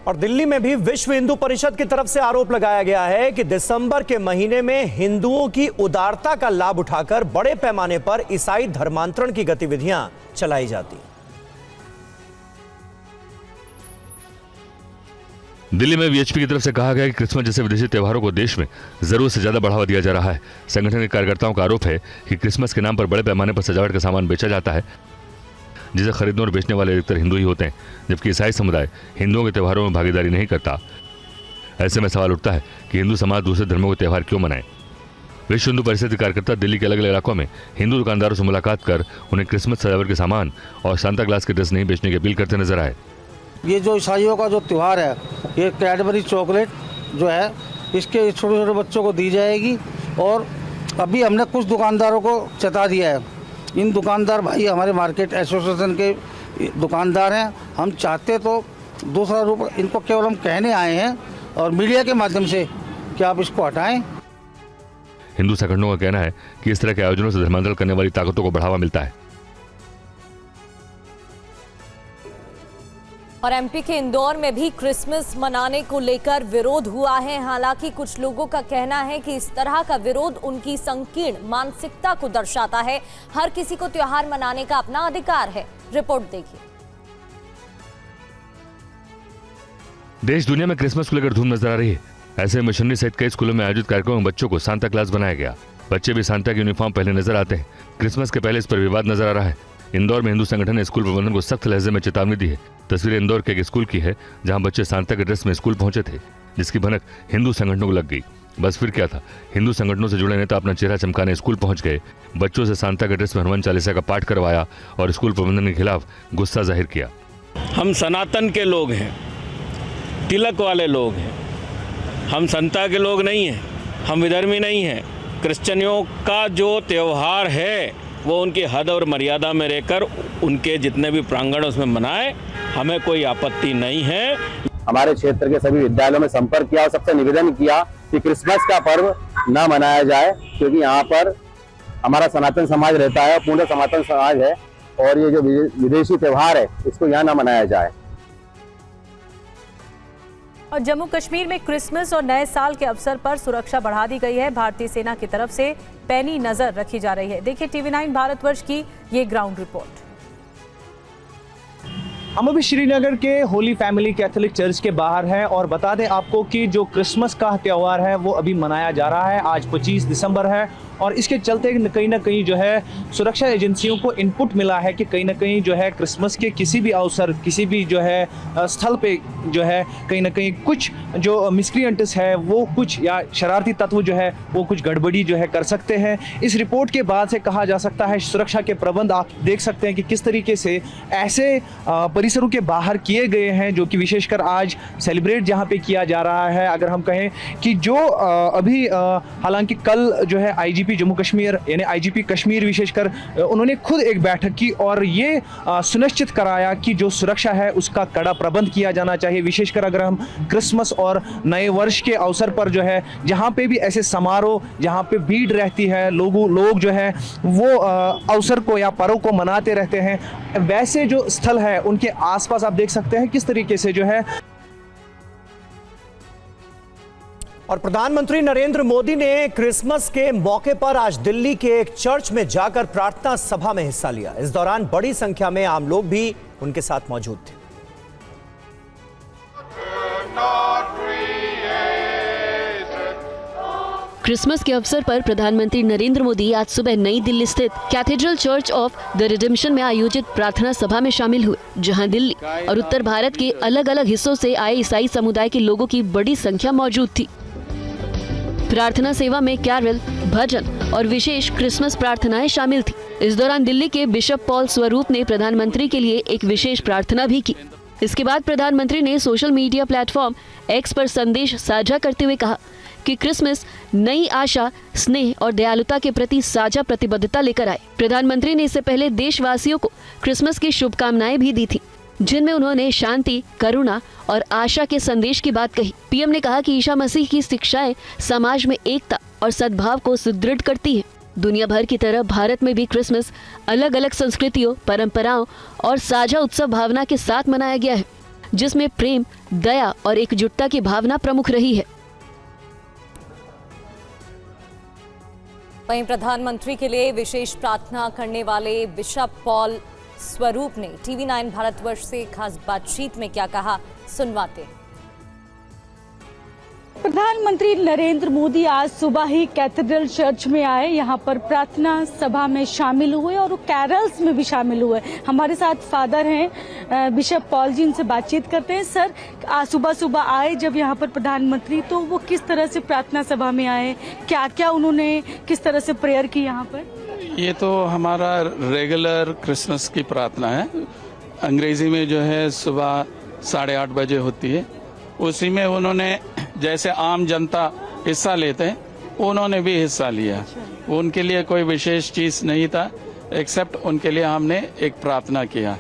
और दिल्ली में भी विश्व हिंदू परिषद की तरफ से आरोप लगाया गया है कि दिसंबर के महीने में हिंदुओं की उदारता का लाभ उठाकर बड़े पैमाने पर ईसाई धर्मांतरण की गतिविधियां चलाई जाती। दिल्ली में वीएचपी की तरफ से कहा गया कि क्रिसमस जैसे विदेशी त्योहारों को देश में जरूरत से ज्यादा बढ़ावा दिया जा रहा है। संगठन के कार्यकर्ताओं का आरोप है कि क्रिसमस के नाम पर बड़े पैमाने पर सजावट का सामान बेचा जाता है, जिसे खरीदने और बेचने वाले अधिकतर हिंदू ही होते हैं, जबकि ईसाई समुदाय हिंदुओं के त्योहारों में भागीदारी नहीं करता। ऐसे में सवाल उठता है कि हिंदू समाज दूसरे धर्मों के त्योहार क्यों मनाए। विश्व हिंदू परिषद के कार्यकर्ता दिल्ली के अलग अलग इलाकों में हिंदू दुकानदारों से मुलाकात कर उन्हें क्रिसमस सजावट के सामान और सांता क्लास के ड्रेस नहीं बेचने की अपील करते नजर आए। ये जो ईसाइयों का जो त्यौहार है, ये कैडबरी चॉकलेट जो है इसके छोटे छोटे बच्चों को दी जाएगी। और अभी हमने कुछ दुकानदारों को चेता दिया है। इन दुकानदार भाई हमारे मार्केट एसोसिएशन के दुकानदार हैं। हम चाहते तो दूसरा रूप, इनको केवल हम कहने आए हैं और मीडिया के माध्यम से कि आप इसको हटाएं। हिंदू संगठनों का कहना है कि इस तरह के आयोजनों से धर्मांतरण करने वाली ताकतों को बढ़ावा मिलता है। और एमपी के इंदौर में भी क्रिसमस मनाने को लेकर विरोध हुआ है। हालांकि कुछ लोगों का कहना है कि इस तरह का विरोध उनकी संकीर्ण मानसिकता को दर्शाता है। हर किसी को त्योहार मनाने का अपना अधिकार है। रिपोर्ट देखिए। देश दुनिया में क्रिसमस को लेकर धूम नजर आ रही है। ऐसे मिशनरी सहित कई स्कूलों में आयोजित कार्यक्रमों में बच्चों को सांता क्लास बनाया गया। बच्चे भी सांता की यूनिफॉर्म पहले नजर आते हैं। क्रिसमस के पहले इस पर विवाद नजर आ रहा है। इंदौर में हिंदू संगठन ने स्कूल प्रबंधन को सख्त लहजे में चेतावनी दी है। तस्वीरें इंदौर के एक स्कूल की है, जहां बच्चे सांता के ड्रेस में स्कूल पहुंचे थे, जिसकी भनक हिंदू संगठनों को लग गई। बस फिर क्या था, हिंदू संगठनों से जुड़े नेता अपना चेहरा चमकाने स्कूल पहुंच गए, बच्चों से सांता के ड्रेस में हनुमान चालीसा का पाठ करवाया और स्कूल प्रबंधन के खिलाफ गुस्सा जाहिर किया। हम सनातन के लोग हैं, तिलक वाले लोग हैं, हम संता के लोग नहीं हैं, हम विधर्मी नहीं हैं। क्रिश्चियनों का जो त्यौहार है वो उनकी हद और मर्यादा में रहकर उनके जितने भी प्रांगण उसमें मनाए, हमें कोई आपत्ति नहीं है। हमारे क्षेत्र के सभी विद्यालयों में संपर्क किया और सबसे निवेदन किया कि क्रिसमस का पर्व न मनाया जाए, क्योंकि यहाँ पर हमारा सनातन समाज रहता है, पूर्ण सनातन समाज है, और ये जो विदेशी त्योहार है इसको यहाँ न मनाया जाए। और जम्मू कश्मीर में क्रिसमस और नए साल के अवसर पर सुरक्षा बढ़ा दी गई है। भारतीय सेना की तरफ से पैनी नजर रखी जा रही है। देखिए TV9 भारतवर्ष की ये ग्राउंड रिपोर्ट। हम अभी श्रीनगर के होली फैमिली कैथोलिक चर्च के बाहर हैं और बता दें आपको कि जो क्रिसमस का त्यौहार है वो अभी मनाया जा रहा है। आज 25 दिसंबर है और इसके चलते कहीं ना कहीं जो है सुरक्षा एजेंसियों को इनपुट मिला है कि कहीं ना कहीं जो है क्रिसमस के किसी भी अवसर, किसी भी जो है स्थल पे जो है कहीं ना कहीं कुछ जो मिसक्रिएंट्स है वो कुछ या शरारती तत्व जो है वो कुछ गड़बड़ी जो है कर सकते हैं। इस रिपोर्ट के बाद से कहा जा सकता है सुरक्षा के प्रबंध आप देख सकते हैं कि किस तरीके से ऐसे परिसरों के बाहर किए गए हैं, जो कि विशेषकर आज सेलिब्रेट जहाँ पे किया जा रहा है। अगर हम कहें कि जो अभी हालांकि कल जो है आईजीपी जम्मू कश्मीर यानी आईजीपी कश्मीर विशेषकर उन्होंने खुद एक बैठक की और ये सुनिश्चित कराया कि जो सुरक्षा है उसका कड़ा प्रबंध किया जाना चाहिए। विशेषकर अगर हम क्रिसमस और नए वर्ष के अवसर पर जो है जहाँ पे भी ऐसे समारोह, जहाँ पे भीड़ रहती है, लोग जो है वो अवसर को या पर्व को मनाते रहते हैं, वैसे जो स्थल है उनके आसपास आप देख सकते हैं किस तरीके से जो है। और प्रधानमंत्री नरेंद्र मोदी ने क्रिसमस के मौके पर आज दिल्ली के एक चर्च में जाकर प्रार्थना सभा में हिस्सा लिया। इस दौरान बड़ी संख्या में आम लोग भी उनके साथ मौजूद थे। क्रिसमस के अवसर पर प्रधानमंत्री नरेंद्र मोदी आज सुबह नई दिल्ली स्थित cathedral church of the redemption में आयोजित प्रार्थना सभा में शामिल हुए, जहां दिल्ली और उत्तर भारत के अलग अलग हिस्सों से आए ईसाई समुदाय के लोगों की बड़ी संख्या मौजूद थी। प्रार्थना सेवा में कैरल, भजन और विशेष क्रिसमस प्रार्थनाएं शामिल थी। इस दौरान दिल्ली के बिशप पॉल स्वरूप ने प्रधानमंत्री के लिए एक विशेष प्रार्थना भी की। इसके बाद प्रधानमंत्री ने सोशल मीडिया प्लेटफॉर्म एक्स पर संदेश साझा करते हुए कहा कि क्रिसमस नई आशा, स्नेह और दयालुता के प्रति साझा प्रतिबद्धता लेकर आए। प्रधानमंत्री ने इससे पहले देशवासियों को क्रिसमस की शुभकामनाएं भी दी थी, जिनमें उन्होंने शांति, करुणा और आशा के संदेश की बात कही। पीएम ने कहा कि ईसा मसीह की शिक्षाएं समाज में एकता और सद्भाव को सुदृढ़ करती है। दुनिया भर की तरह भारत में भी क्रिसमस अलग अलग संस्कृतियों, परंपराओं और साझा उत्सव भावना के साथ मनाया गया है। जिसमें प्रेम, दया और एकजुटता की भावना प्रमुख रही है। वहीं प्रधानमंत्री के लिए विशेष प्रार्थना करने वाले बिशप पॉल स्वरूप ने TV9 भारतवर्ष से खास बातचीत में क्या कहा, सुनवाते हैं। प्रधानमंत्री नरेंद्र मोदी आज सुबह ही कैथेड्रल चर्च में आए, यहाँ पर प्रार्थना सभा में शामिल हुए और कैरल्स में भी शामिल हुए। हमारे साथ फादर हैं बिशप पॉल जी, इनसे बातचीत करते हैं। सर, आज सुबह सुबह आए जब यहाँ पर प्रधानमंत्री, तो वो किस तरह से प्रार्थना सभा में आए, क्या क्या उन्होंने किस तरह से प्रेयर की यहाँ पर? ये तो हमारा रेगुलर क्रिसमस की प्रार्थना है। अंग्रेजी में जो है सुबह 8:30 बजे होती है। उसी में उन्होंने जैसे आम जनता हिस्सा लेते हैं, उन्होंने भी हिस्सा लिया। उनके लिए कोई विशेष चीज नहीं था, एक्सेप्ट उनके लिए हमने एक प्रार्थना किया।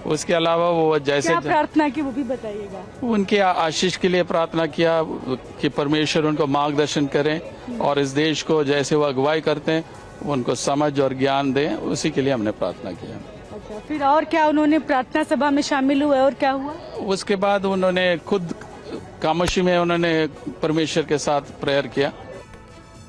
उसके अलावा वो जैसे क्या प्रार्थना की वो भी बताइएगा। उनके आशीष के लिए प्रार्थना किया कि परमेश्वर उनको मार्गदर्शन करें और इस देश को जैसे वो अगुवाई करते हैं उनको समझ और ज्ञान दें, उसी के लिए हमने प्रार्थना किया। अच्छा, फिर और क्या उन्होंने प्रार्थना सभा में शामिल हुए और क्या हुआ? उसके बाद उन्होंने खुद खामोशी में उन्होंने परमेश्वर के साथ प्रेयर किया